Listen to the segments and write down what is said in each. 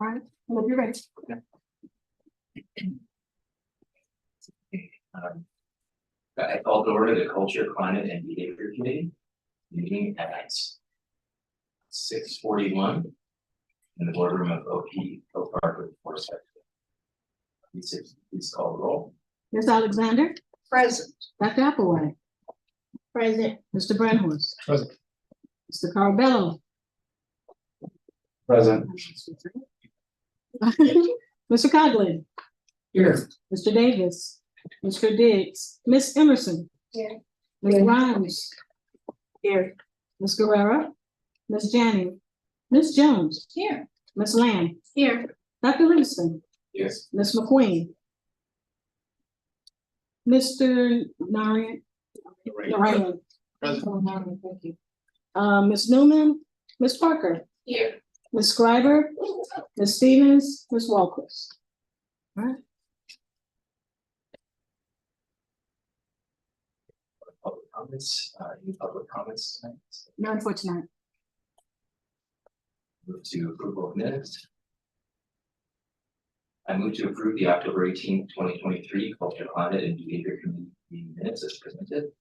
All right, well, you're ready. I called to order the Culture, Climate, and Behavior Committee meeting at 6:41 in the boardroom of OP Oak Park with Forest. Please call the roll. Ms. Alexander. Present. Dr. Applewhite. Present. Mr. Brenhorst. Present. Mr. Carabello. Present. Mr. Coughlin. Here. Mr. Davis. Mr. Diggs. Miss Emerson. Here. Ms. Grimes. Here. Ms. Guerrero. Ms. Janning. Ms. Jones. Here. Ms. Lamb. Here. Dr. Livingston. Yes. Ms. McQueen. Mr. Narayan. Narayan. Present. Thank you. Ms. Newman. Ms. Parker. Here. Ms. Scriber. Ms. Stevens. Ms. Walquist. All right. Public comments. Any public comments tonight? None for tonight. Move to approval of minutes. I move to approve the October 18th, 2023 Culture, Climate, and Behavior Committee meeting minutes as presented.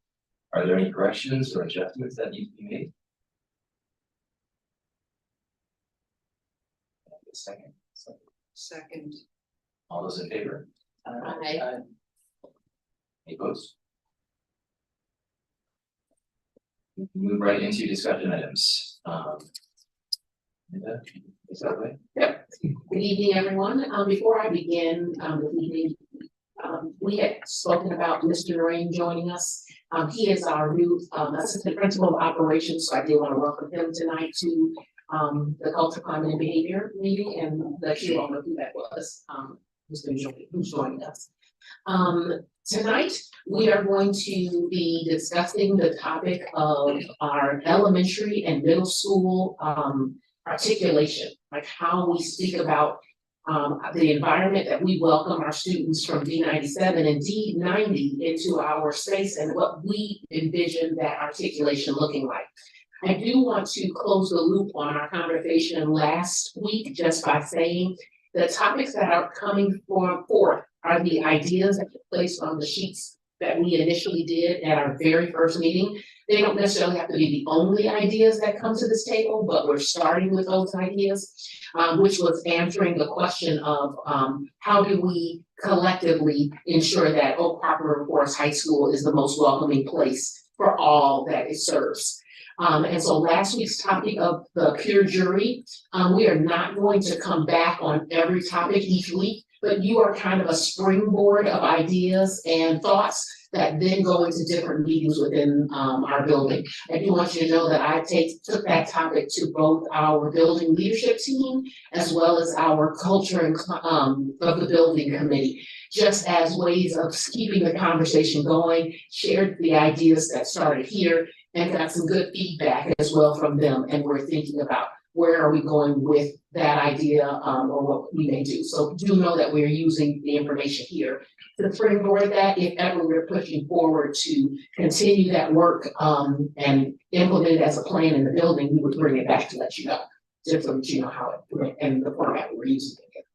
Are there any corrections or adjustments that need to be made? Second. Second. All those in favor? Aye. Any opposed? Move right into discussion items. Linda, is that right? Yep. Good evening, everyone. Before I begin, this evening, we had spoken about Mr. Rain joining us. He is our new assistant principal of operations, so I do want to welcome him tonight to the Culture, Climate, and Behavior meeting, and let you all know who that was, who's joining us. Tonight, we are going to be discussing the topic of our elementary and middle school articulation, like how we speak about the environment that we welcome our students from D97 and D90 into our space and what we envision that articulation looking like. I do want to close the loop on our conversation last week just by saying the topics that are coming forth are the ideas that took place on the sheets that we initially did at our very first meeting. They don't necessarily have to be the only ideas that come to this table, but we're starting with those ideas, which was answering the question of how do we collectively ensure that Oak Park River Forest High School is the most welcoming place for all that it serves. And so last week's topic of the peer jury, we are not going to come back on every topic each week, but you are kind of a springboard of ideas and thoughts that then go into different meetings within our building. I do want you to know that I took that topic to both our building leadership team as well as our culture and of the building committee, just as ways of keeping the conversation going, shared the ideas that started here, and got some good feedback as well from them. And we're thinking about where are we going with that idea or what we may do. So do know that we're using the information here to springboard that if ever we're pushing forward to continue that work and implement it as a plan in the building, we would bring it back to let you know, just so that you know how it and the format we're using it.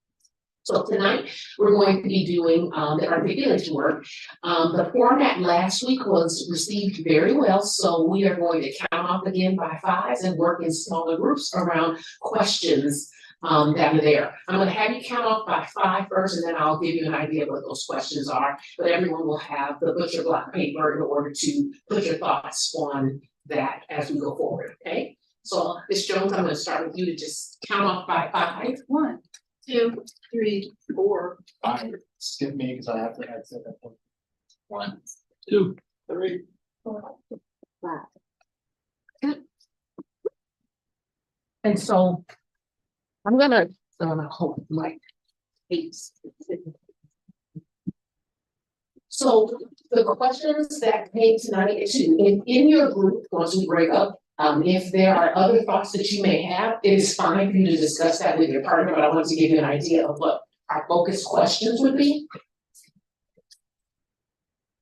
So tonight, we're going to be doing the articulation work. The format last week was received very well, so we are going to count off again by fives and work in smaller groups around questions that are there. I'm going to have you count off by five first, and then I'll give you an idea of what those questions are, but everyone will have the butcher block paper in order to put your thoughts on that as we go forward, okay? So, Ms. Jones, I'm going to start with you to just count off by five. 1, 2, 3, 4, 5. Skip me because I have to exit that point. 1, 2, 3, 4, 5. And so I'm gonna hold my face. So the questions that came tonight is in your group, once we break up, if there are other thoughts that you may have, it is fine for you to discuss that with your partner, but I wanted to give you an idea of what our focus questions would be.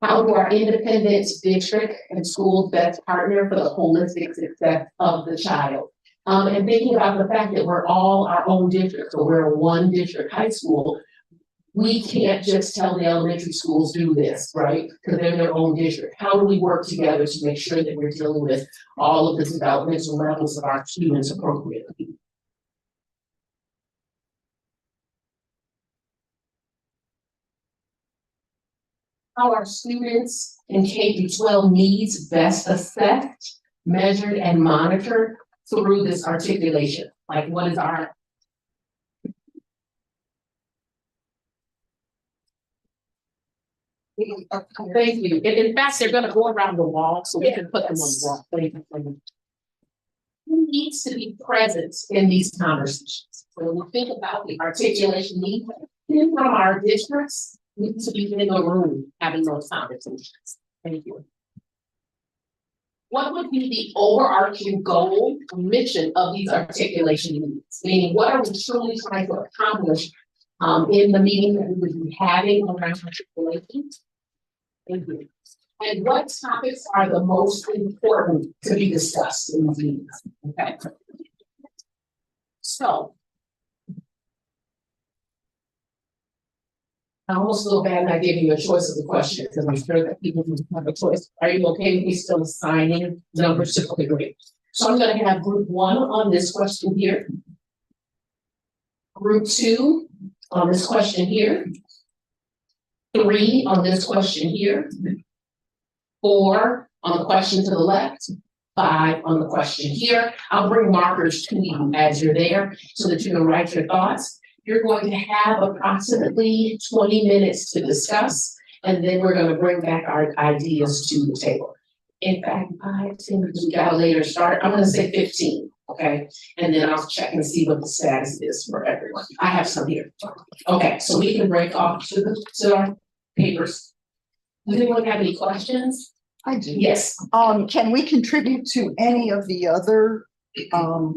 How do our independent district and schools best partner for the holistic success of the child? And thinking about the fact that we're all our own district, so we're a one district high school. We can't just tell the elementary schools do this, right? Because they're their own district. How do we work together to make sure that we're dealing with all of the developmental levels of our students appropriately? How are students in K through 12 needs best assessed, measured, and monitored through this articulation? Like, what is our Thank you. In fact, they're gonna go around the wall, so we can put them on the wall. Thank you. Who needs to be present in these conversations? So when we think about the articulation need from our districts, need to be in the room having those conversations. Thank you. What would be the overarching goal or mission of these articulation needs? Meaning, what are we truly trying to accomplish in the meeting that we would be having around articulation? Thank you. And what topics are the most important to be discussed in these meetings? Okay. So. I almost feel bad not giving you a choice of the question because I'm sure that people have a choice. Are you okay with me still assigning numbers to the grade? So I'm going to have group 1 on this question here. Group 2 on this question here. 3 on this question here. 4 on the question to the left. 5 on the question here. I'll bring markers to you as you're there so that you can write your thoughts. You're going to have approximately 20 minutes to discuss, and then we're going to bring back our ideas to the table. In fact, 5, 10 minutes, we got a later start. I'm going to say 15, okay? And then I'll check and see what the status is for everyone. I have some here. Okay, so we can break off to our papers. Does anyone have any questions? I do. Yes. Can we contribute to any of the other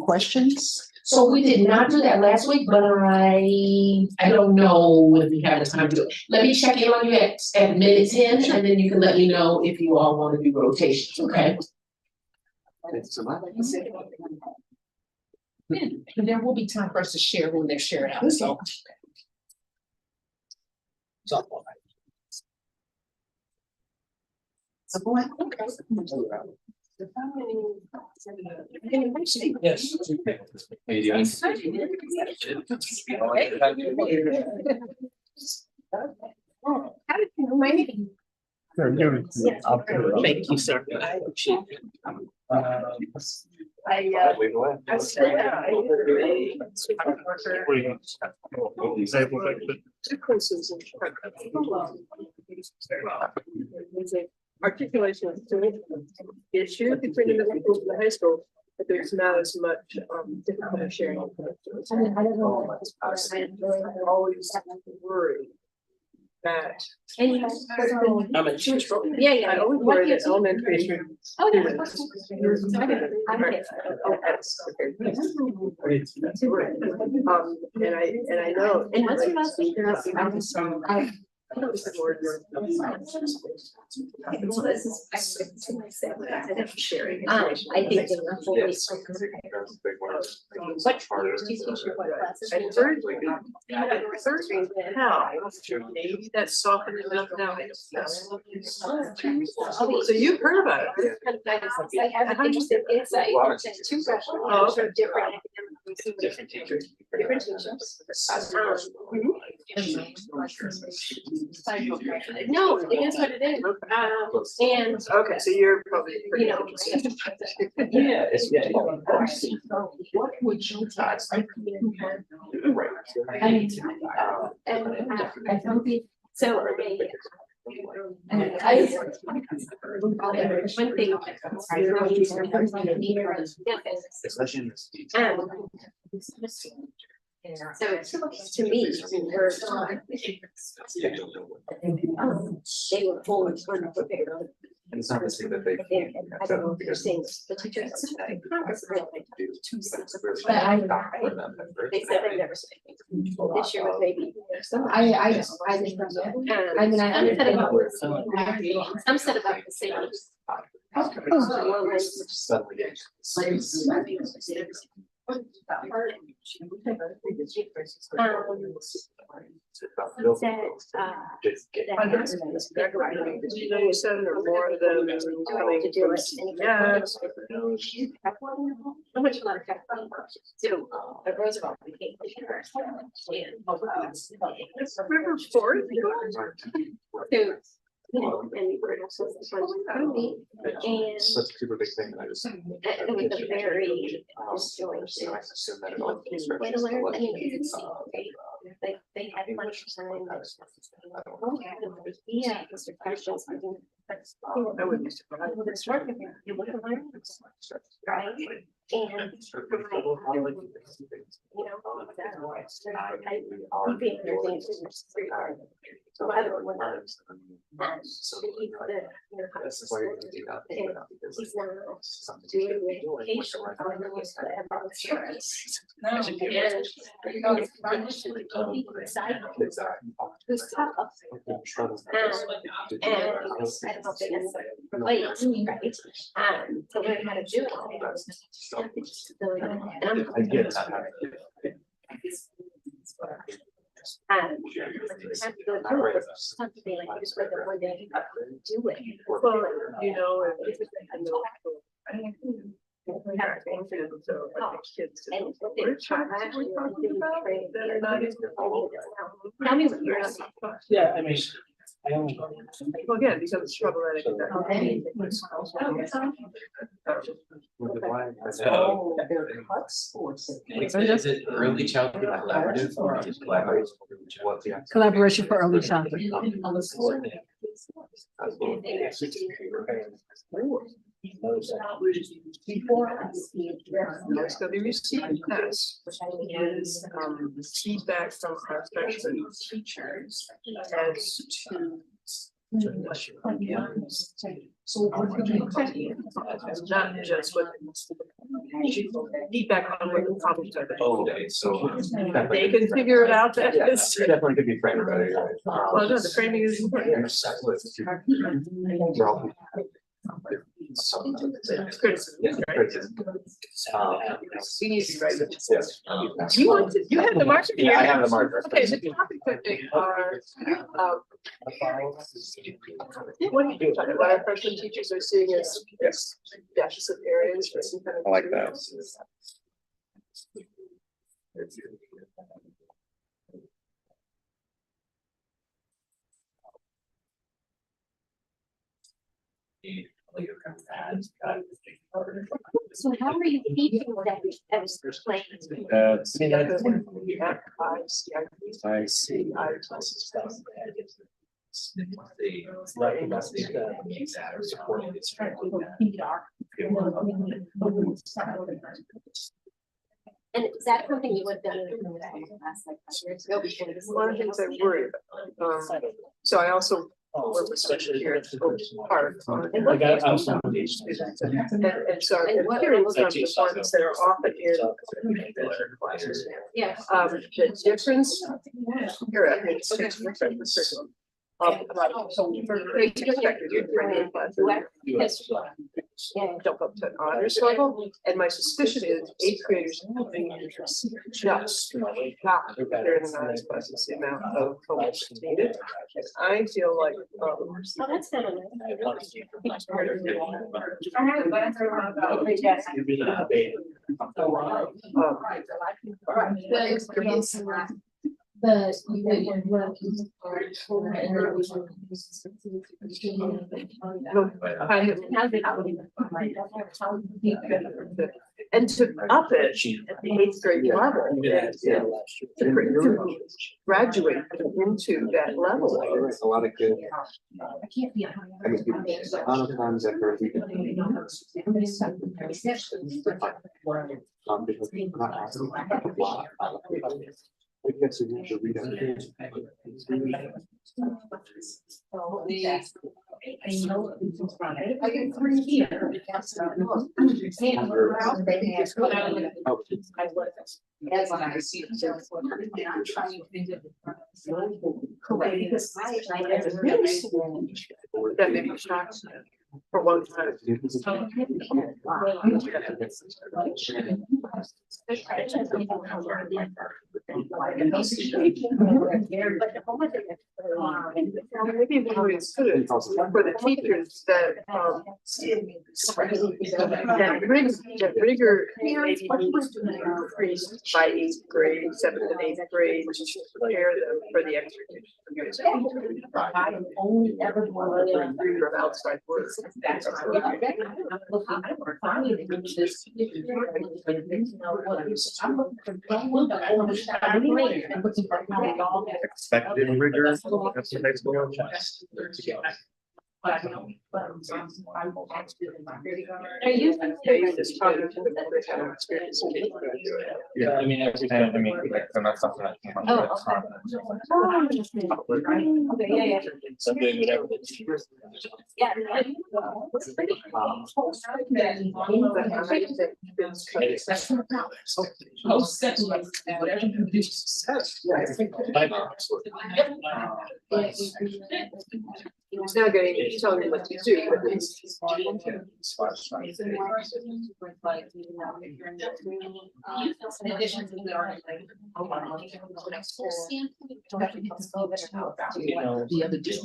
questions? So we did not do that last week, but I don't know if we have the time to do it. Let me check in on you at minute 10, and then you can let me know if you all want to do rotations, okay? And there will be time for us to share when they're shared out, so. Yes. Thank you, sir. I appreciate it. Articulation is an issue between the middle school and the high school, but there's not as much difficulty sharing. I don't know. I'm always worried that I'm a teacher. Yeah. I always worry that elementary. Oh, yeah. And I know. And what's your last name? I don't use the word. So this is. Sharing. I think they were fully. What years do you teach your what classes? At third grade, how? Maybe that's softened enough now. So you've heard about it. I have an interesting insight into two questions from different academic. Different teachers. Different teachers. No, it is what it is. And, Okay, so you're probably. you know. Yeah, it's, yeah. What would you guys? I don't think, so one thing. Especially in this. So to me, we're, they were full of unprepared. And it's not the same that they. And I don't know if you're saying the teachers. But They said they never said anything. This year was maybe. I mean, I understand. Some said about the same. You said there are more of them coming To do from it. yeah. How much fun do at Roosevelt became commissioners. River Ford. So, you know, and we're also economy and Such a super big thing, and I just. it was a very disjointed. So I assume that it all. Way to learn, I mean, it's, they had much time. Yeah, because the questions. I wouldn't be surprised. It's work if you look at mine, right? And. You know, I being there, rather when I was. So. He's the, you know, This is why you're gonna do that. Because he's not something. doing the education, or the insurance. Who's tough. And I don't know if they necessarily relate, right? To learn how to do it. And I get that. have to go through it, something like this, where the one day you do it. Well, you know, I know. We have things in, so I think kids. And what they were talking about, They're not even. tell me what you're. Yeah, I mean, I only. Well, again, because it's problematic. in that- Oh, they're cut sports. Is it early childhood collaborative or just collaborative? Collaboration for early childhood. So the received test is feedback from our special teachers as to. Not just what. Feedback on what the problems are. Okay, so. They can figure it out. That Yeah, is. definitely could be framed better. Well, no, the framing is important. It's criticism, right? We need to write it. Yes. You want to, you have the marker here. Yeah, I have the marker. Okay, the topic that they are, what do you do? What our freshman teachers are seeing as deficit areas for some kind of. I like that. So how are you teaching that as playing? I see. And is that something you would have done in the last like 5 years ago? One of the things I worry about, so I also work with special here at Park. And I'm so I'm hearing some of the ones that are often in. Yeah. The difference. Here, I think it's different curriculum. For creative perspective, you're doing yes. Jump up to honors level, and my suspicion is 8th graders just not prepared in honors classes, the amount of homework needed. And I feel like, Oh, that's kind of and to up it at the 8th grade level, to graduate into that level. There's a lot of good. I mean, the amount of times I've heard we can. Because we're not asking a lot. I guess we need to read it. I get 3 here. As I see it, I'm trying to think of. Correct, because I never That may be shocked for one time. Maybe we always could have, for the teachers that, that rigor maybe needs to be increased by 8th grade, 7th and 8th grade, to prepare them for the extra. Only ever From outside work. Expected rigor. That's the next one. But I know, but I will actually. Are you? It's probably to the people that have experience. Yeah, I mean, every time, I mean, like, they're not something that came up. Oh, okay, yeah. Someday, whatever. Yeah. He's not getting, he's telling me what to do, but it's. In addition to the. You know, The other two.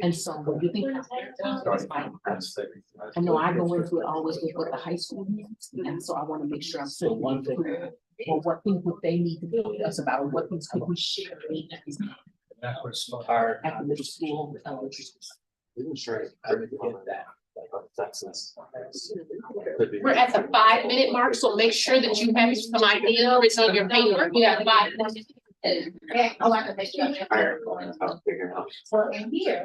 And so when you think. I know I go into it always with what the high school needs, and so I want to make sure I'm So one thing. or what things would they need to know us about, or what things could we share That was hard. at the middle school, elementary school. Sure. I would get that. We're at the 5-minute mark, so make sure that you have some idea written on your paper. You have 5 minutes. Oh, I can make sure. I'll figure it out. So in here.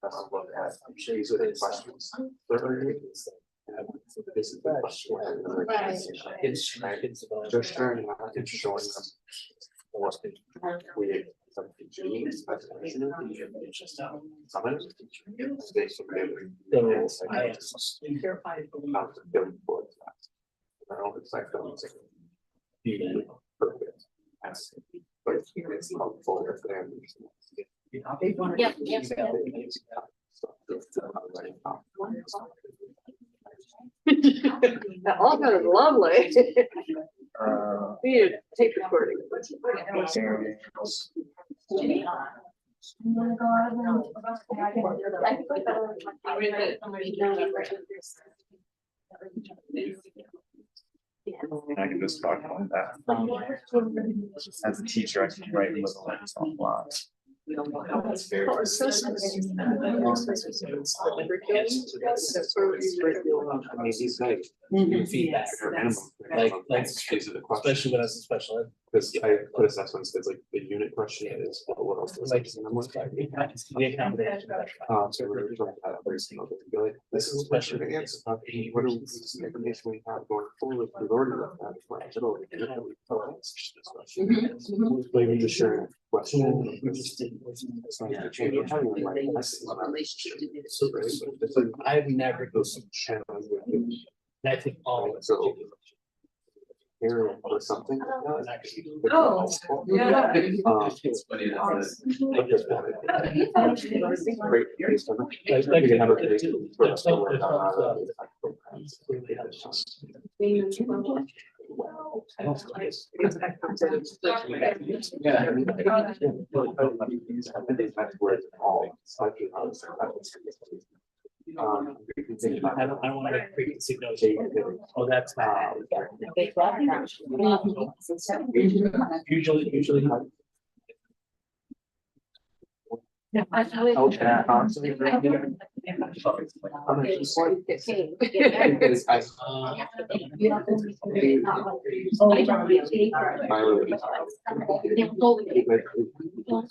I'm sure he's with questions. This is the question. Just turning on and showing them. What we some teaching specialization. Summit. So I asked. I don't expect them to be perfect. But it's helpful if they're. Yep, yep. All kind of lovely. We need a tape recording. I can just talk about that. As a teacher, I can write little lines on blocks. That's very. Feedback. Like, These are the questions. especially when it's a special ed. Because I put assessments, there's like the unit question is, what else? is Like, it? And I'm like, the accommodation. so we're talking about every single thing. Be like, this is a question to answer. What are this is the information we have going forward? We've already left that. Like we just share a question. It's not gonna change your time, like, this is about relationship. So, right, so it's like, I've never go some channels with you. and I think all of it. So. Here or something. Oh, yeah. It's funny that. Great. You can have a case for us to work on. I don't think it's- Yeah. I mean, I think that's where it's all. You can think about. I don't want to make preconceived notions. Oh, that's bad. Usually. Okay, constantly. It's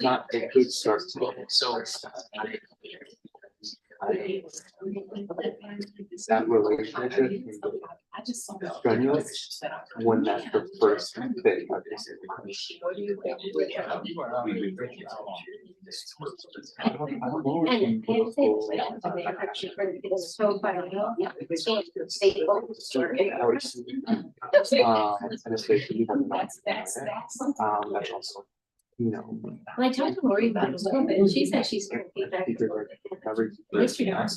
not a good start to it. So. That relationship strenuous when that's the first thing. And especially that's also, you know. I talked to Lori about it a little bit, and she said she's gonna be back. Teachers are covered. At least you're not.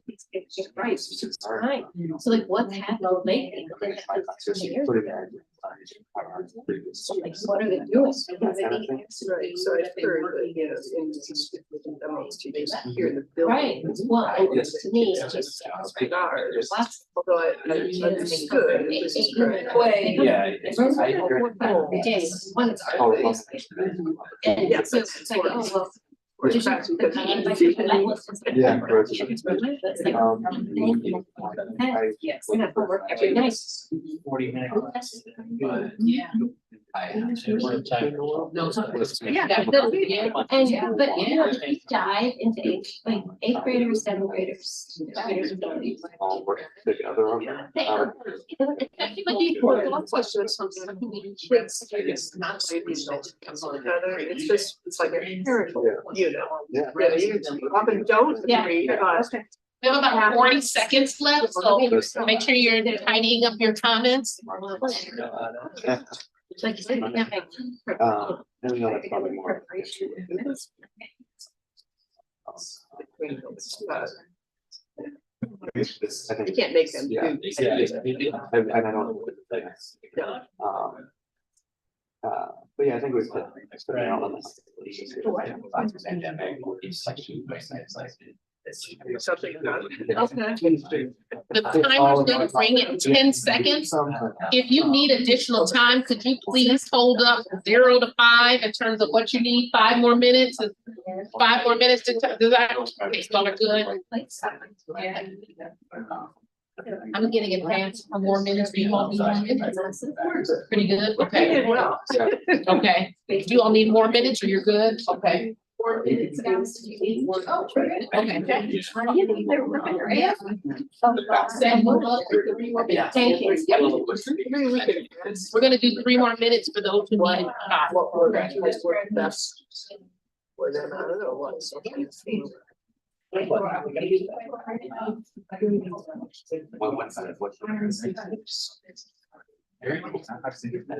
It's just right, it's fine. So like what's happened lately? Like, what are they doing? Right, so I've heard that, you know, in amongst teachers here in the building. Right, well, to me, it's just. Stars, although I understood it was just right away. Yeah. One is ours. And so it's like, oh, well. Did you- Yeah. Yes, we have homework every night. 40 minutes. Yeah. Yeah, and, but you know, deep dive into eighth graders, seventh graders. All work together on that. One question is something I mean, it's not like these comes on together, it's just, it's like a parent unit. Yeah. Really, you often don't agree, but. We have about 40 seconds left, so make sure you're tidying up your comments. Like you said, you can't make. And we know that's probably more. I think. You can't make them. Yeah. And I don't know what the thing is. But yeah, I think we put. Something about it. Okay. The timer's gonna ring in 10 seconds. If you need additional time, could you please hold up 0 to 5 in terms of what you need? 5 more minutes? 5 more minutes to, does that, okay, y'all are good? I'm getting advanced for more minutes. Do you all need more minutes? Pretty good, okay. Well. Okay, do you all need more minutes or you're good? Okay. 4 minutes. Oh, okay. Thank you. We're gonna do 3 more minutes for those who need. What were best for them, I don't know what. So. Very cool. I've seen it. I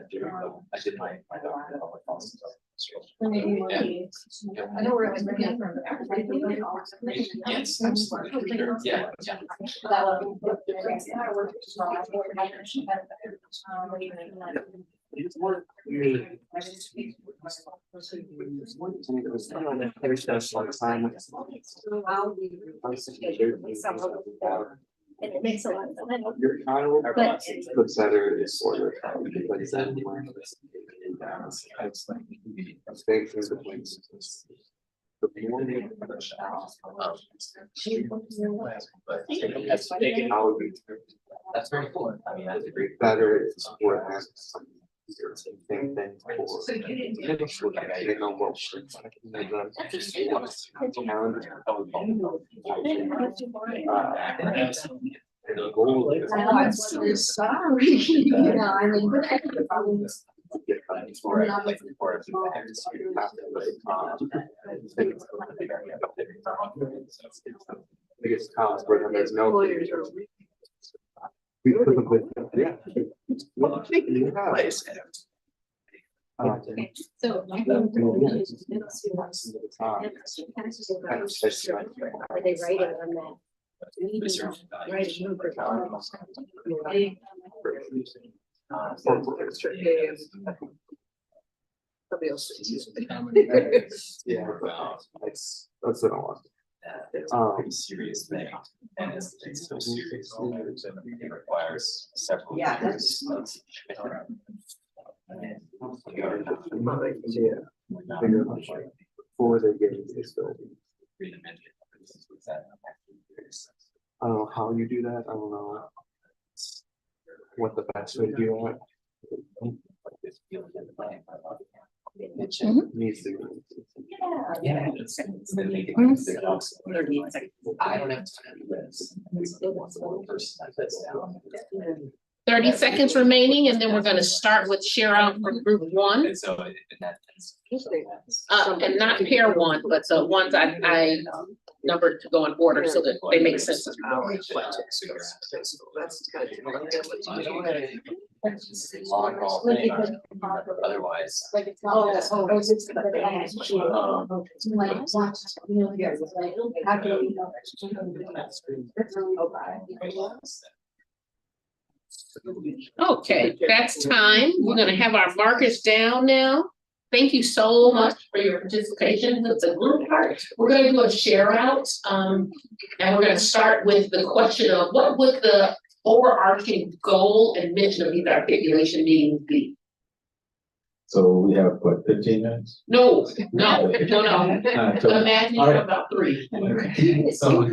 did my I know where I'm looking from. Yes, absolutely. Yeah. And it makes a lot of sense. Your kind of looks better is order. Because then stay through the points. The more you That's very cool. I mean, that's a great. better is what has some same thing for. They know what. The goal is. Sorry. Yeah, I mean. Biggest cause where there's no. Lawyers are. We put them with, yeah. Place. So. Are they writing on that? Somebody else sees it. Yeah, that's what I want. It's a pretty serious thing, and it's so serious, it requires several. Yeah. years of- Before they get into this building. I don't know how you do that, I don't know. What the best way to do that. Needs to. Yeah. It's gonna make it. I don't have time to do this. One person like this now. 30 seconds remaining, and then we're gonna start with share out from group one. And so in that. And not pair one, but the ones I numbered to go in order so that they make sense. That's kind Long haul thing, otherwise. Okay, that's time. We're gonna have our markers down now. Thank you so much for your participation. It's a group part. We're gonna do a share out. And we're gonna start with the question of what would the overarching goal and mission of these articulation meetings be? So we have what, 15 minutes? No. So- Imagine all right. about 3. Okay. So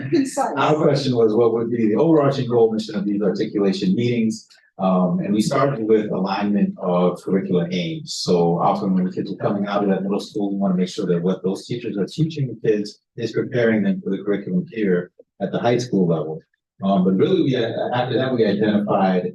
our question was, what would be the overarching goal mission of these articulation meetings? And we started with alignment of curriculum aims. So often when the kids are coming out of that middle school, we want to make sure that what those teachers are teaching the kids is preparing them for the curriculum here at the high school level. But really, after that, we identified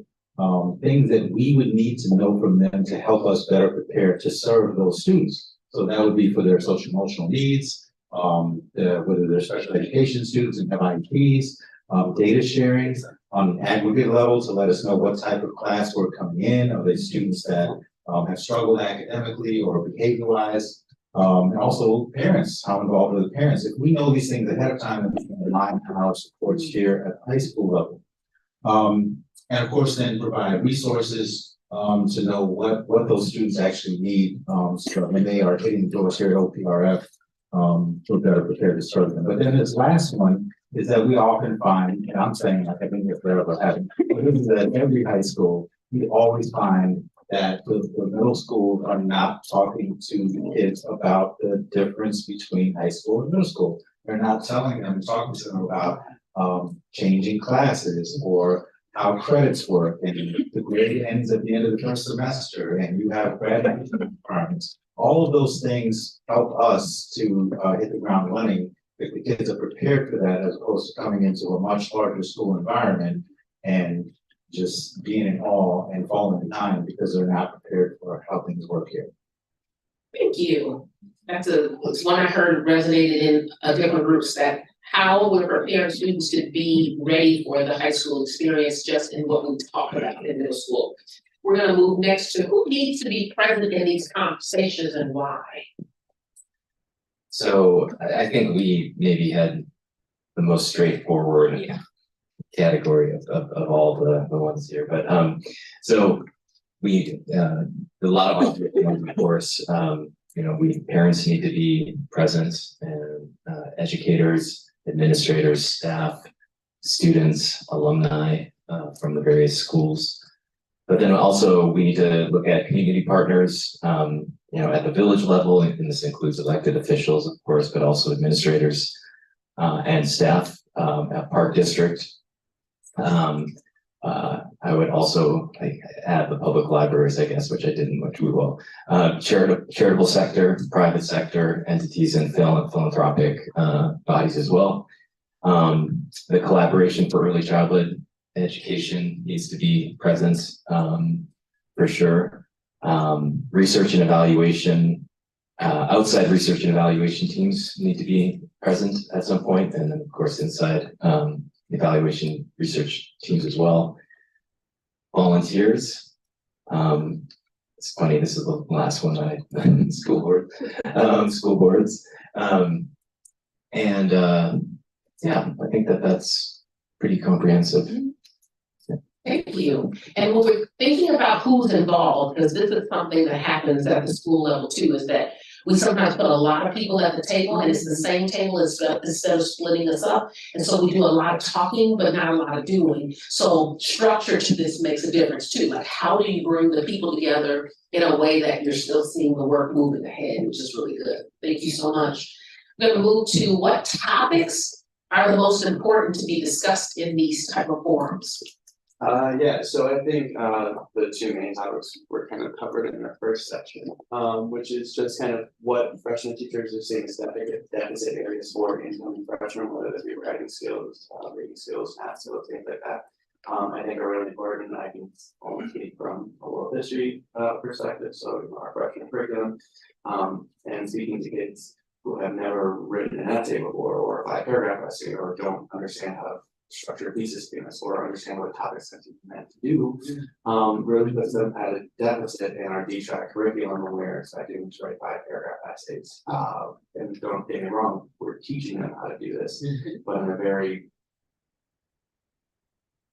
things that we would need to know from them to help us better prepare to serve those students. So that would be for their social emotional needs, whether they're special education students and have IEPs, data sharing on an aggregate level to let us know what type of class we're coming in. Are they students that have struggled academically or behavior-wise? And also parents, how involved are the parents? If we know these things ahead of time, then we can align our supports here at the high school level. And of course, then provide resources to know what those students actually need so when they are hitting the doors here at OPRF, we're better prepared to serve them. But then this last one is that we often find, and I'm saying like I've been here forever, but this is at every high school, we always find that the middle schools are not talking to the kids about the difference between high school and middle school. They're not talking to them about changing classes or how credits work and the grade ends at the end of the first semester and you have graduation requirements. All of those things help us to hit the ground running if the kids are prepared for that, as opposed to coming into a much larger school environment and just being in awe and falling behind because they're not prepared for how things work here. Thank you. It's one I heard resonated in different groups, that how we're preparing students to be ready for the high school experience just in what we talk about in middle school. We're gonna move next to who needs to be present in these conversations and why. So I think we maybe had the most straightforward category of all the ones here, but so we a lot of of course, parents need to be present, and educators, administrators, staff, students, alumni from the various schools. But then also we need to look at community partners, at the village level, and this includes elected officials, of course, but also administrators and staff at Park District. I would also add the public libraries, I guess, which I didn't, which we will. Charitable sector, private sector entities, and philanthropic bodies as well. The collaboration for early childhood education needs to be present for sure. Research and evaluation, outside research and evaluation teams need to be present at some point, and then of course inside evaluation research teams as well. Volunteers. It's funny, this is the last one school boards. Yeah, I think that's pretty comprehensive. Thank you. And when we're thinking about who's involved, because this is something that happens at the school level too, is that we sometimes put a lot of people at the table and it's the same table instead of splitting us up. And so we do a lot of talking, but not a lot of doing. So structure to this makes a difference too. Like, how do you bring the people together in a way that you're still seeing the work moving ahead, which is really good. Thank you so much. I'm going to move to what topics are the most important to be discussed in these type of forums. Yeah, so I think the two main topics were kind of covered in our first section, which is just kind of what freshman teachers are seeing as deficit areas for incoming freshmen, whether that be writing skills, reading skills, math skills, things like that. I think are really important. I can only speak from a world history perspective, so our freshman curriculum. And speaking to kids who have never written an essay before or a 5-paragraph essay or don't understand how to structure thesis statements or understand what topics that you meant to do, really puts them at a deficit in our D200 curriculum when we're expecting them to write 5-paragraph essays. And don't get me wrong, we're teaching them how to do this, but in a very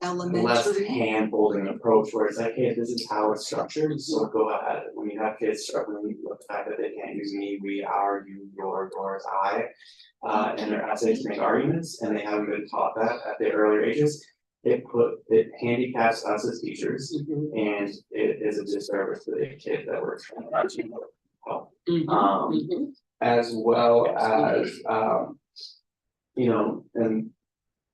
less Elementary. hand-holding approach where it's like, hey, this is how it's structured, so go ahead. When you have kids struggling with the fact that they can't use me, we, our, you, your, yours, I, in their essays to make arguments, and they haven't been taught that at the earlier ages, it handicaps us as teachers, and it is a disservice to the kid that we're trying to help. As well as, you know, and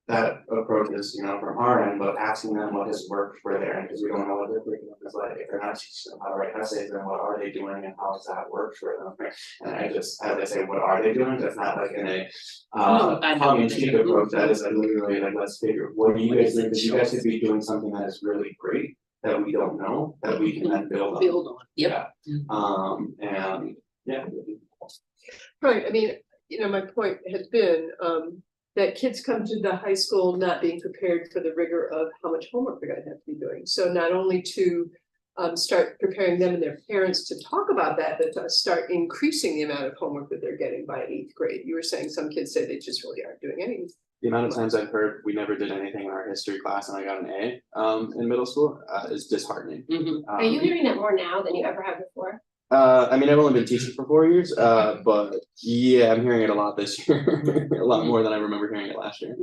that approach is, you know, from our end, but asking them what has worked for their end, because we don't know what their curriculum is like. If they're not teaching them how to write essays, then what are they doing and how has that worked for them? And I just, as I say, what are they doing? That's not like in a tongue-in-cheek approach. That is like literally like, let's figure, what do you guys think? Because you guys could be doing something that is really great that we don't know, that we can then build on. Yep. And yeah. Right, I mean, you know, my point has been, that kids come to the high school not being prepared for the rigor of how much homework they're gonna have to be doing. So not only to start preparing them and their parents to talk about that, but to start increasing the amount of homework that they're getting by 8th grade. You were saying some kids say they just really aren't doing anything. The amount of times I've heard we never did anything in our history class and I got an A in middle school is disheartening. Are you hearing that more now than you ever have before? I mean, I've only been teaching for 4 years, but yeah, I'm hearing it a lot this year, a lot more than I remember hearing it last year.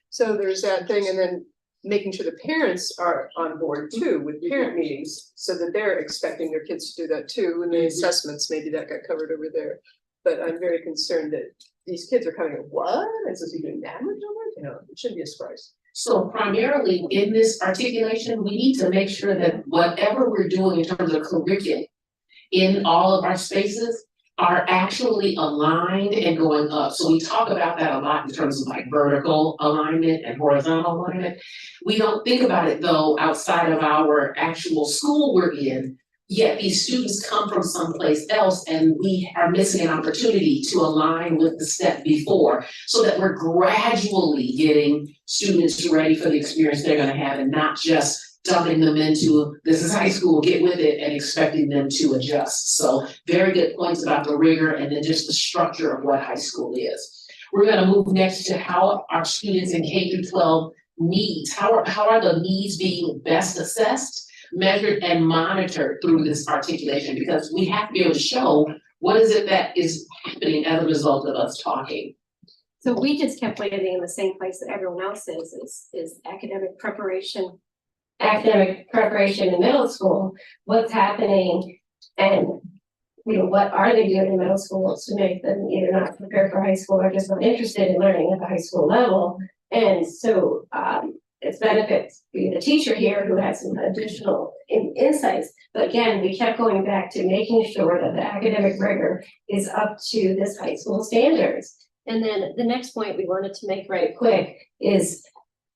So there's that thing, and then making sure the parents are on board too with parent meetings, so that they're expecting their kids to do that too, and the assessments, maybe that got covered over there. But I'm very concerned that these kids are coming, what? Is this even that much homework? You know, it shouldn't be a surprise. So primarily in this articulation, we need to make sure that whatever we're doing in terms of curriculum in all of our spaces are actually aligned and going up. So we talk about that a lot in terms of like vertical alignment and horizontal alignment. We don't think about it though outside of our actual school we're in, yet these students come from someplace else and we are missing an opportunity to align with the step before so that we're gradually getting students ready for the experience they're gonna have and not just dumping them into, this is high school, get with it, and expecting them to adjust. So very good points about the rigor and then just the structure of what high school is. We're gonna move next to how our students in K-12 needs, how are the needs being best assessed, measured, and monitored through this articulation, because we have to be able to show what is it that is happening as a result of us talking. So we just kept landing in the same place that everyone else is academic preparation. Academic preparation in middle school, what's happening, and you know, what are they doing in middle school to make them either not prepared for high school or just not interested in learning at the high school level. And so it's benefits being the teacher here who has some additional insights. But again, we kept going back to making sure that the academic rigor is up to this high school standards. And then the next point we wanted to make right quick is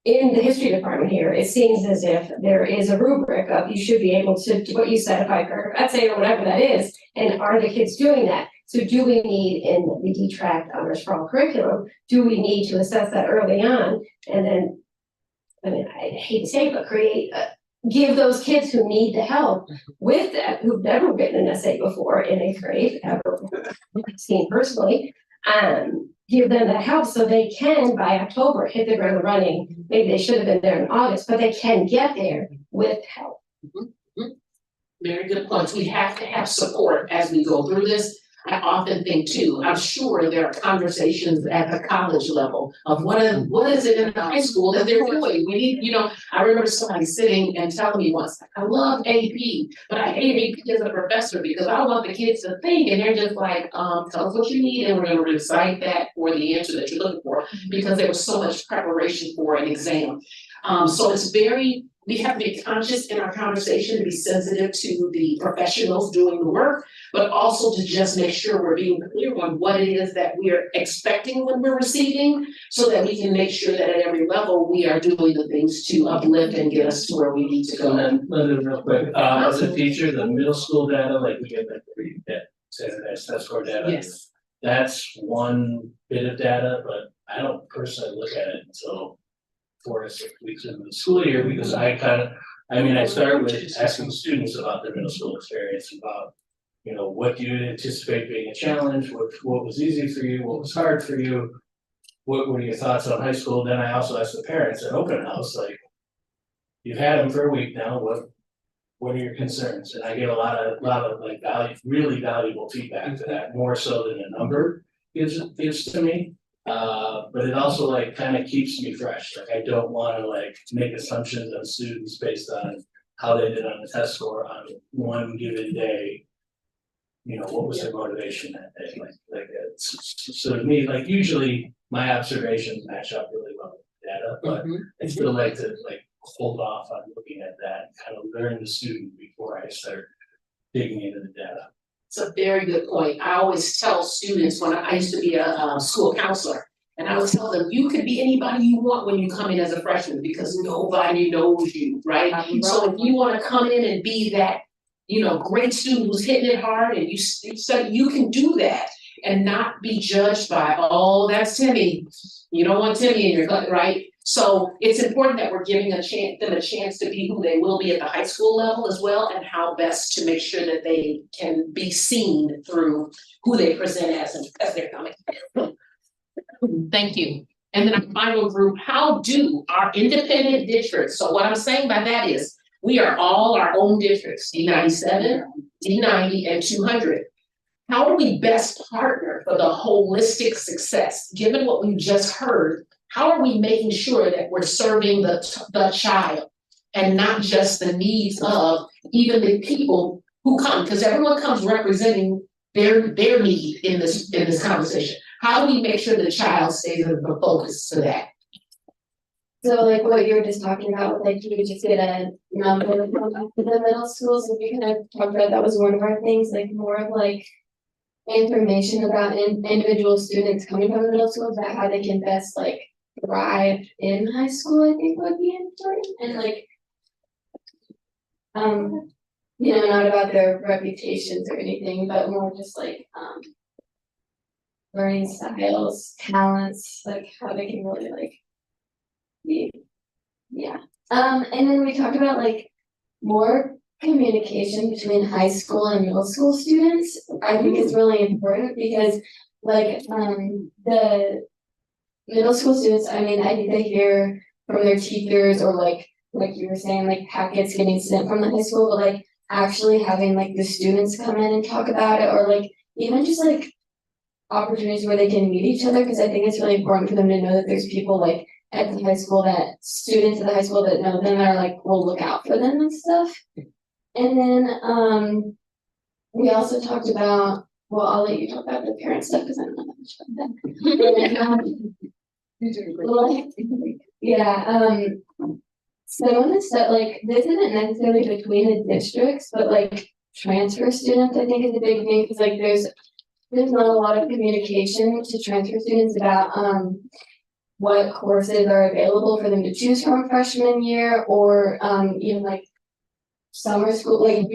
in the history department here, it seems as if there is a rubric of you should be able to do what you said, a 5-paragraph essay or whatever that is, and are the kids doing that? So do we need in the D-Track honors for all curriculum, do we need to assess that early on? And then, I mean, I hate to say it, but give those kids who need the help with that, who've never written an essay before in 8th grade, ever seen personally, give them the help so they can by October hit the ground running. Maybe they should have been there in August, but they can get there with help. Very good points. We have to have support as we go through this. I often think too, I'm sure there are conversations at the college level of what is it in the high school that they're doing? We need, you know, I remember somebody sitting and telling me once, I love AP, but I hate AP as a professor because I want the kids to think, and they're just like, tell us what you need and we're gonna recite that for the answer that you're looking for, because there was so much preparation for an exam. So it's very we have to be conscious in our conversation, to be sensitive to the professionals doing the work, but also to just make sure we're being clear on what it is that we are expecting when we're receiving, so that we can make sure that at every level, we are doing the things to uplift and get us to where we need to So go. then, real quick, as a teacher, the middle school data, like we get that standardized test score data. Yes. That's one bit of data, but I don't personally look at it until 4 to 6 weeks into the school year, because I start with asking students about their middle school experience, about, what do you anticipate being a challenge, what was easy for you, what was hard for you, what were your thoughts on high school? Then I also ask the parents at open house, like, you've had them for a week now, what are your concerns? And I get a lot of like really valuable feedback to that, more so than a number gives to me. But it also like kind of keeps me fresh. Like I don't want to like make assumptions on students based on how they did on the test score on one given day. What was their motivation that day? So to me, like usually my observations match up really well with the data, but I still like to hold off on looking at that, kind of learn the student before I start digging into the data. It's a very good point. I always tell students when I used to be a school counselor, and I would tell them, you could be anybody you want when you come in as a freshman, because nobody knows you, right? So if you want to come in and be that, great student who's hitting it hard, and you can do that and not be judged by, oh, that's Timmy. You don't want Timmy in your gut, right? So it's important that we're giving them a chance to be who they will be at the high school level as well, and how best to make sure that they can be seen through who they present as they're coming. Thank you. And then our final group, how do our independent districts, so what I'm saying by that is, we are all our own districts, D97, D90, and 200. How do we best partner for the holistic success? Given what we just heard, how are we making sure that we're serving the child and not just the needs of even the people who come? Because everyone comes representing their need in this conversation. How do we make sure the child stays in the focus to that? So like what you were just talking about, like you would just get a number from the middle schools, if you kind of talked about, that was one of our things, like more of like information about individual students coming from the middle schools, about how they can best like thrive in high school, I think would be important. And like not about their reputations or anything, but more just like learning styles, talents, like how they can really like be, yeah. And then we talked about like more communication between high school and middle school students. I think it's really important because like the middle school students, I think they hear from their teachers, or like you were saying, like packets getting sent from the high school, but like actually having like the students come in and talk about it, or like even just like opportunities where they can meet each other, because I think it's really important for them to know that there's people like at the high school, that students at the high school that know them, that are like will look out for them and stuff. And then we also talked about, well, I'll let you talk about the parent stuff because I don't know that much about that. Yeah, some of the stuff, like this isn't necessarily between the districts, but like transfer students, I think is a big thing, because like there's not a lot of communication to transfer students about what courses are available for them to choose from freshman year, or even like summer school, like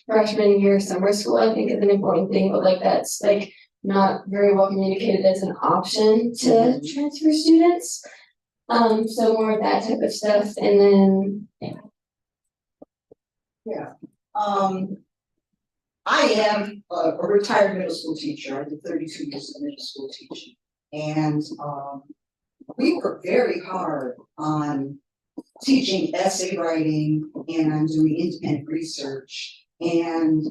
freshman year summer school, I think is an important thing, but like that's like not very well communicated as an option to transfer students. So more of that type of stuff, and then I am a retired middle school teacher. I did 32 years of middle school teaching, and we work very hard on teaching essay writing and on doing independent research, and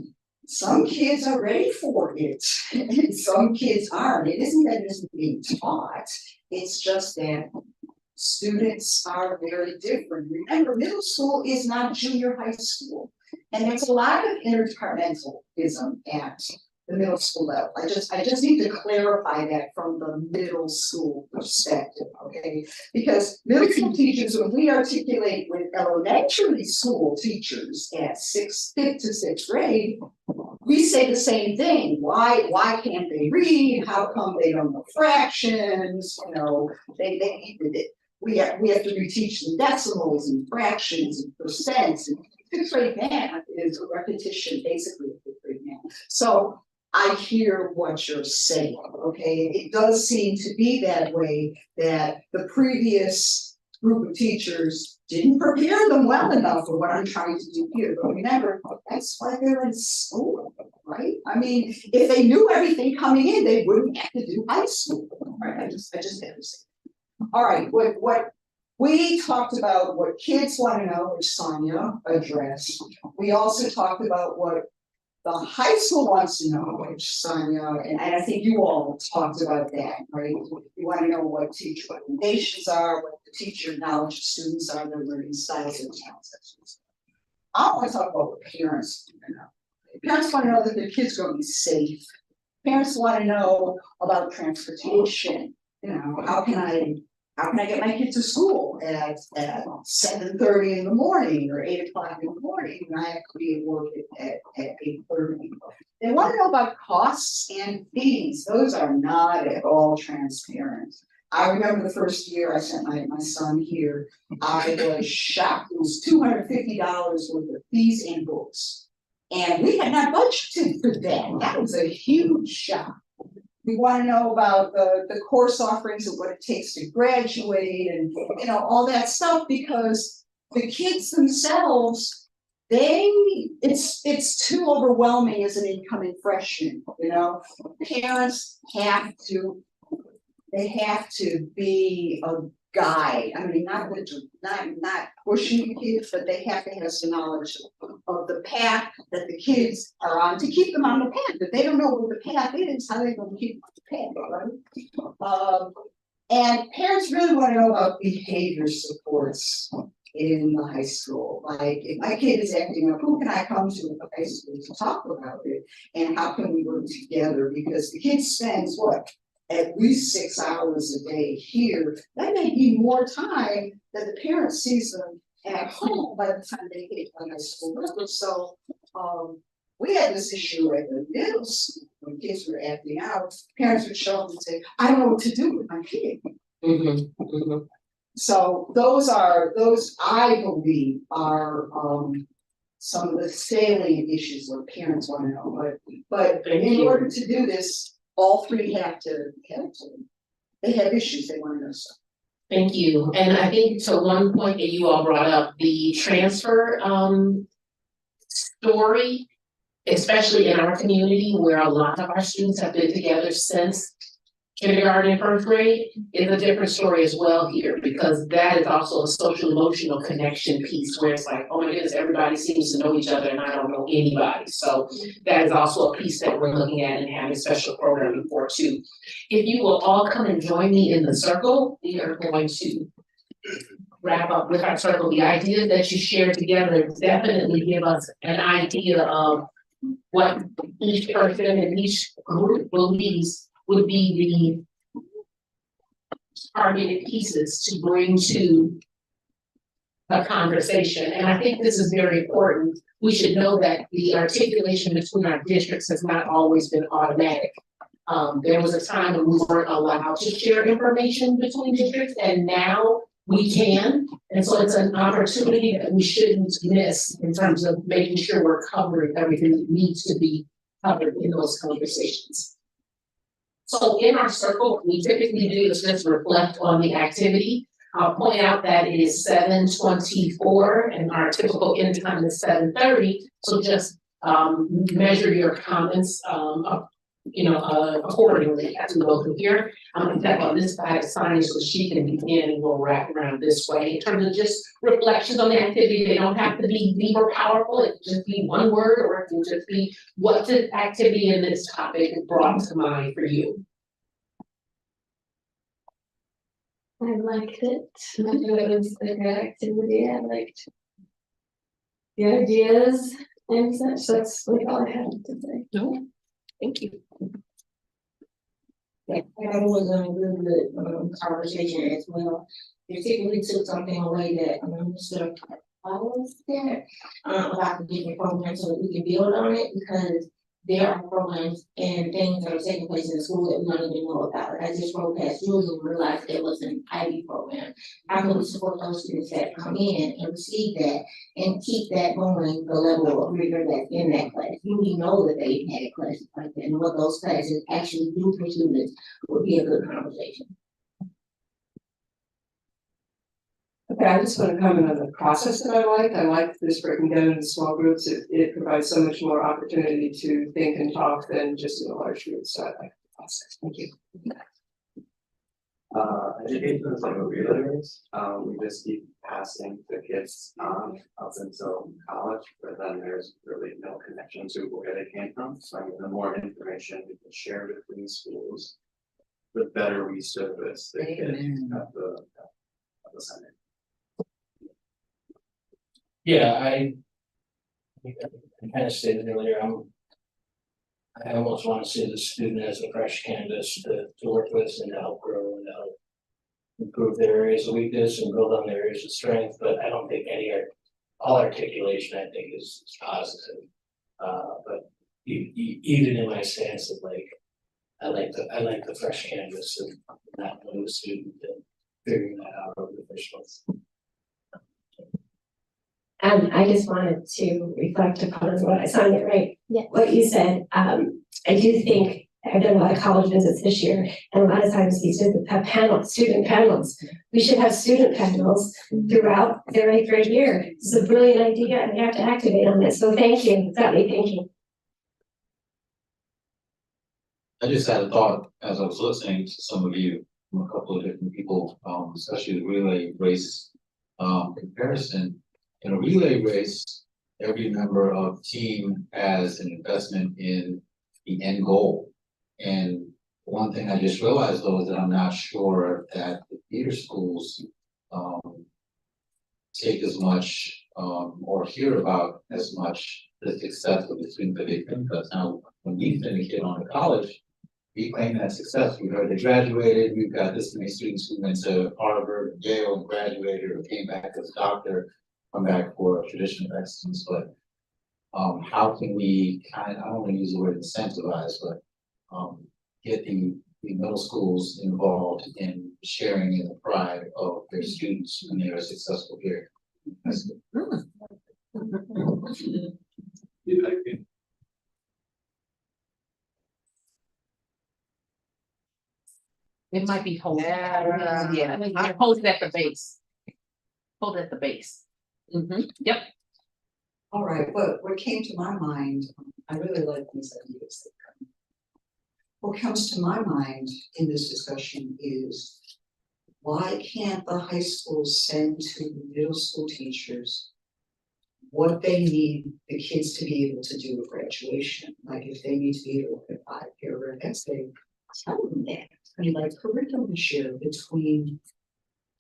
some kids are ready for it and some kids aren't. It isn't that it isn't being taught, it's just that students are very different. Remember, middle school is not junior high school, and there's a lot of interdepartmentalism at the middle school level. I just need to clarify that from the middle school perspective, okay? Because middle school teachers, when we articulate with elementary school teachers at fifth to sixth grade, we say the same thing. Why can't they read? How come they don't know fractions? You know, we have to reteach them decimals and fractions and percents, and fifth grade math is a repetition basically of fifth grade math. So I hear what you're saying, okay? It does seem to be that way, that the previous group of teachers didn't prepare them well enough for what I'm trying to do here. But remember, that's why they're in school, right? I mean, if they knew everything coming in, they wouldn't have to do high school, right? I just have to say. All right, what we talked about what kids want to know, which Sonia addressed. We also talked about what the high school wants to know, which Sonia, and I think you all talked about that, right? You want to know what teacher recommendations are, what the teacher knowledge of students are, their learning styles and talents. I want to talk about what parents want to know. Parents want to know that their kids are going to be safe. Parents want to know about transportation. You know, how can I get my kid to school at 7:30 in the morning or 8 o'clock in the morning, and I have to be at work at 8:30. They want to know about costs and fees. Those are not at all transparent. I remember the first year I sent my son here, I was shocked. It was $250 worth of fees and books. And we had not budgeted for that. That was a huge shock. We want to know about the course offerings and what it takes to graduate and, you know, all that stuff, because the kids themselves, it's too overwhelming as an incoming freshman, you know. Parents have to be a guide. I mean, not pushing the kids, but they have to have some knowledge of the path that the kids are on to keep them on the path. If they don't know what the path is, how are they going to keep them on the path, right? And parents really want to know about behavior supports in the high school. Like, if my kid is acting up, who can I come to in the high school to talk about it? And how can we work together? Because the kid spends what? At least 6 hours a day here. That may be more time that the parent sees them at home by the time they get to high school level. So we had this issue at the middle school when kids were acting out. Parents would show up and say, "I don't know what to do with my kid." So those I believe are some of the salient issues that parents want to know. But in order to do this, all three have to. They have issues they want to know. So. Thank you. And I think to one point that you all brought up, the transfer story, especially in our community where a lot of our students have been together since kindergarten and first grade, is a different story as well here, because that is also a social emotional connection piece where it's like, oh my goodness, everybody seems to know each other and I don't know anybody. So that is also a piece that we're looking at and having special programming for too. If you will all come and join me in the circle, we are going to wrap up with our circle. The ideas that you share together definitely give us an idea of what each person and each group believes would be the targeted pieces to bring to a conversation. And I think this is very important. We should know that the articulation between our districts has not always been automatic. There was a time when we weren't allowed to share information between districts, and now we can. And so it's an opportunity that we shouldn't miss in terms of making sure we're covering everything that needs to be covered in those conversations. So in our circle, what we typically do is just reflect on the activity. I'll point out that it is 7:24 and our typical end time is 7:30. So just measure your comments accordingly as we go through here. I'm gonna step on this side of Sonia so she can begin, and we'll wrap around this way. In terms of just reflections on the activity, they don't have to be deep or powerful. It can just be one word, or it can just be what the activity in this topic brought to mind for you. I liked it. I thought it was a good activity. I liked the ideas and such. That's like all I had to say. Thank you. Yeah, that was a really good conversation as well. Particularly took something away that Mr. Powers said about the different programs so that we can build on it because there are programs and things that are taking place in the school that we don't even know about. Like I just wrote past Julie and realized there was an IB program. How can we support those students that come in and receive that and keep that going, the level of rigor that's in that class? We know that they've had classes like that and what those classes actually do for students would be a good conversation. Okay, I just want to comment on the process that I like. I like this breaking down into small groups. It provides so much more opportunity to think and talk than just in a large group. So I like the process. Thank you. Education is like a relay race. We just keep passing the kids on up until college, but then there's really no connection to where they came from. So I mean, the more information we can share between schools, the better we service the kids at the center. Yeah, I kind of stated earlier, I almost want to see the student as a fresh canvas to work with and to help grow and to help improve their areas of weakness and build on their areas of strength, but I don't think all articulation I think is positive. But even in my stance of like, I like the fresh canvas of not knowing the student and figuring that out over the first month. I just wanted to reflect upon what I signed it right. Yeah. What you said, I do think I've done a lot of college visits this year, and a lot of times these students have panels, student panels. We should have student panels throughout their 8th grade year. It's a brilliant idea, and we have to activate on this. So thank you. It's got me thinking. I just had a thought as I was listening to some of you, from a couple of different people, especially the relay race comparison. In a relay race, every member of the team has an investment in the end goal. And one thing I just realized though is that I'm not sure that the theater schools take as much or hear about as much the success of the student that they think of. Now, when we finished it on the college, we claim that success. We heard they graduated. We've got this many students who went to Harvard and Yale and graduated or came back as a doctor, come back for a tradition of excellence. But how can we I don't want to use the word incentivize, but get the middle schools involved in sharing in the pride of their students when they are successful here? That's good. It might be hold. Yeah, hold it at the base. Hold it at the base. Yep. All right, what came to my mind, I really like these ideas. What comes to my mind in this discussion is why can't the high schools send to the middle school teachers what they need the kids to be able to do at graduation? Like if they need to be able to write a 5-paragraph essay, tell them that. I mean, like curriculum share between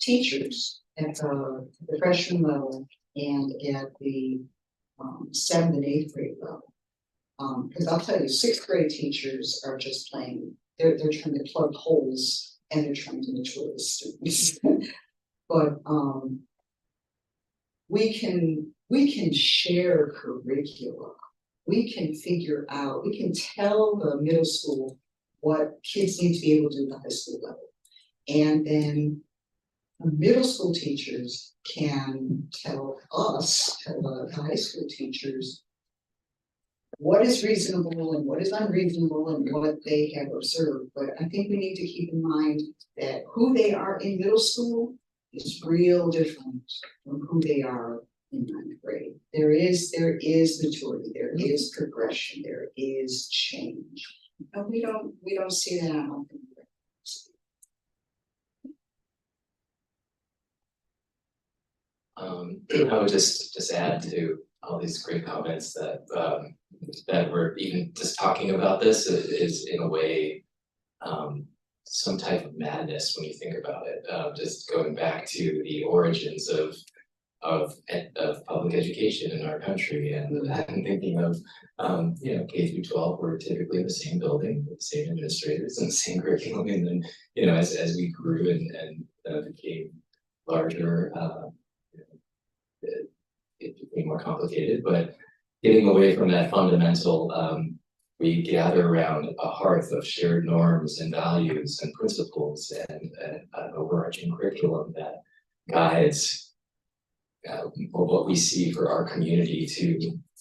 teachers at the freshman level and at the 7th and 8th grade level. Because I'll tell you, 6th grade teachers are just playing, they're trying to plug holes and they're trying to mature the students. But we can share curricula. We can figure out, we can tell the middle school what kids need to be able to do at the high school level. And then the middle school teachers can tell us, tell the high school teachers, what is reasonable and what is unreasonable and what they have observed. But I think we need to keep in mind that who they are in middle school is real different from who they are in 9th grade. There is maturity, there is progression, there is change. And we don't see that on I would just add to all these great comments that that we're even just talking about this is in a way some type of madness when you think about it. Just going back to the origins of of public education in our country, and I'm thinking of, you know, K through 12, we're typically in the same building, with the same administrators and the same curriculum, and then, you know, as we grew and became larger, you know, it became more complicated, but getting away from that fundamental, we gather around a hearth of shared norms and values and principles and an overarching curriculum that guides what we see for our community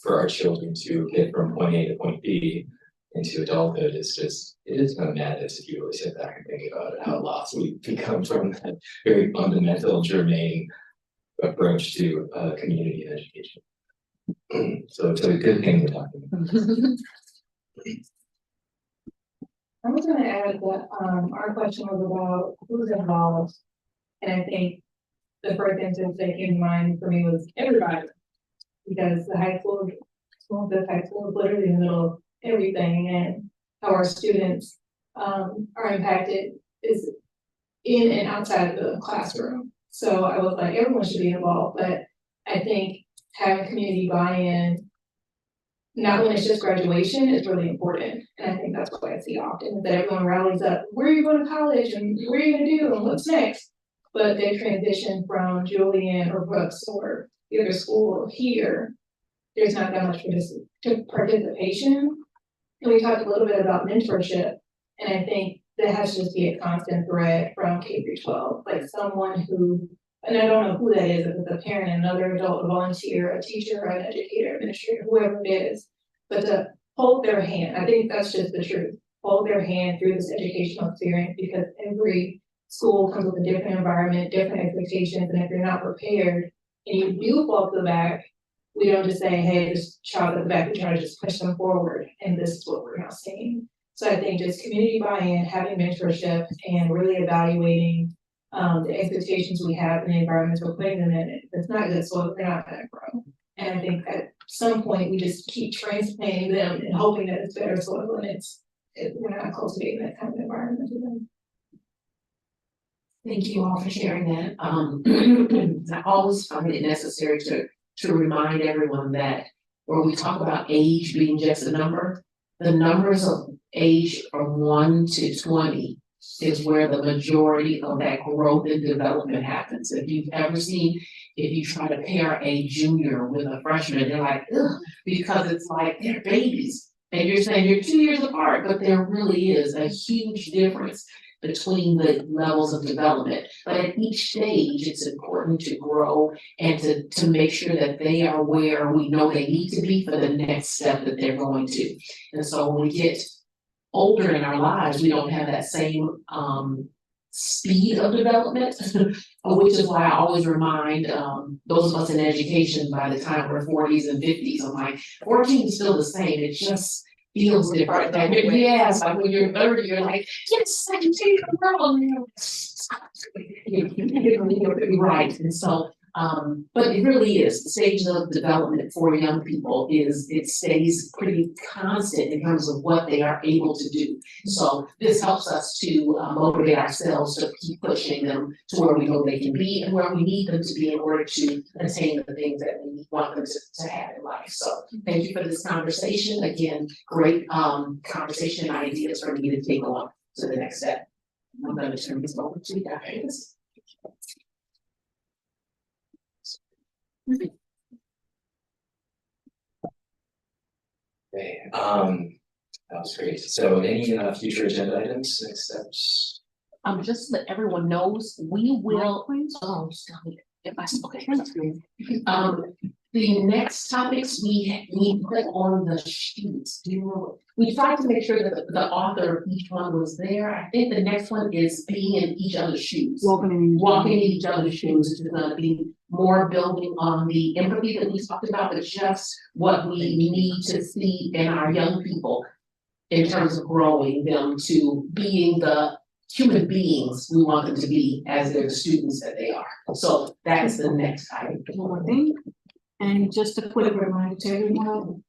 for our children to get from point A to point B into adulthood is just, it is kind of madness if you really sit back and think about it, how lost we become from that very fundamental germane approach to community and education. So it's a good thing we're talking about. I was gonna add that, our question was about who's involved. And I think the first instance that came to mind for me was everybody. Because the high school is literally in the middle of everything, and how our students, are impacted is in and outside the classroom. So I was like, everyone should be involved, but I think having community buy-in, not when it's just graduation, is really important. And I think that's what I see often, that everyone rallies up, where are you going to college and what are you gonna do and what's next? But they transition from Julian or Brooks or the other school here, there's not that much participation. And we talked a little bit about mentorship, and I think that has to just be a constant thread from K through 12, like someone who, and I don't know who that is, if it's a parent, another adult, a volunteer, a teacher, an educator, administrator, whoever it is, but to hold their hand. I think that's just the truth. Hold their hand through this educational experience, because every school comes with a different environment, different expectations, and if you're not prepared and you do fall to the back, we don't just say, hey, this child at the back, we try to just push them forward, and this is what we're now seeing. So I think just community buy-in, having mentorship, and really evaluating the expectations we have in the environments we're putting them in. If it's not good soil, they're not gonna grow. And I think at some point, we just keep transplanting them and hoping that it's better soil, and we're not cultivating that kind of environment for them. Thank you all for sharing that. I always find it necessary to remind everyone that when we talk about age being just a number, the numbers of age from 1 to 20 is where the majority of that growth and development happens. If you've ever seen, if you try to pair a junior with a freshman, they're like, ugh, because it's like they're babies. And you're saying you're 2 years apart, but there really is a huge difference between the levels of development. But at each stage, it's important to grow and to make sure that they are where we know they need to be for the next step that they're going to. And so when we get older in our lives, we don't have that same speed of development, which is why I always remind those of us in education, by the time we're 40s and 50s, I'm like, 14 is still the same, it just feels different. Yes, like when you're 30, you're like, yes, I can change the world. Right, and so, but it really is, the stage of development for young people it stays pretty constant in terms of what they are able to do. So this helps us to motivate ourselves to keep pushing them to where we know they can be and where we need them to be in order to attain the things that we want them to have in life. So thank you for this conversation. Again, great conversation and ideas for me to take on to the next step. I'm going to turn this over to you guys. Okay, that was great. So any future agenda items, next steps? Just so that everyone knows, we will, oh, stop it. If I, okay. The next topics we put on the sheets. Do you know, we tried to make sure that the author of each one was there. I think the next one is being in each other's shoes. Walking in each other's shoes is gonna be more building on the empathy that we talked about, but just what we need to see in our young people in terms of growing them to being the human beings we want them to be as they're the students that they are. So that's the next item. One more thing, and just a quick reminder to everyone,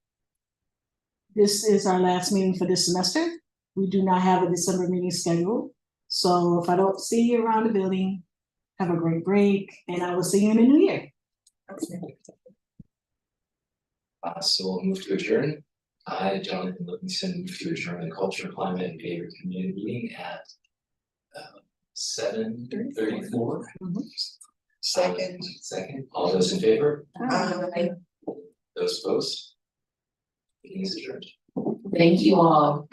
this is our last meeting for this semester. We do not have a December meeting scheduled. So if I don't see you around the building, have a great break, and I will see you in the new year. So we'll move to adjourn. I, Jonathan Livingston, move to adjourn the Culture, Climate, and Behavior Community meeting at 7:34. Second, all those in favor? Those opposed? Meeting is adjourned. Thank you all.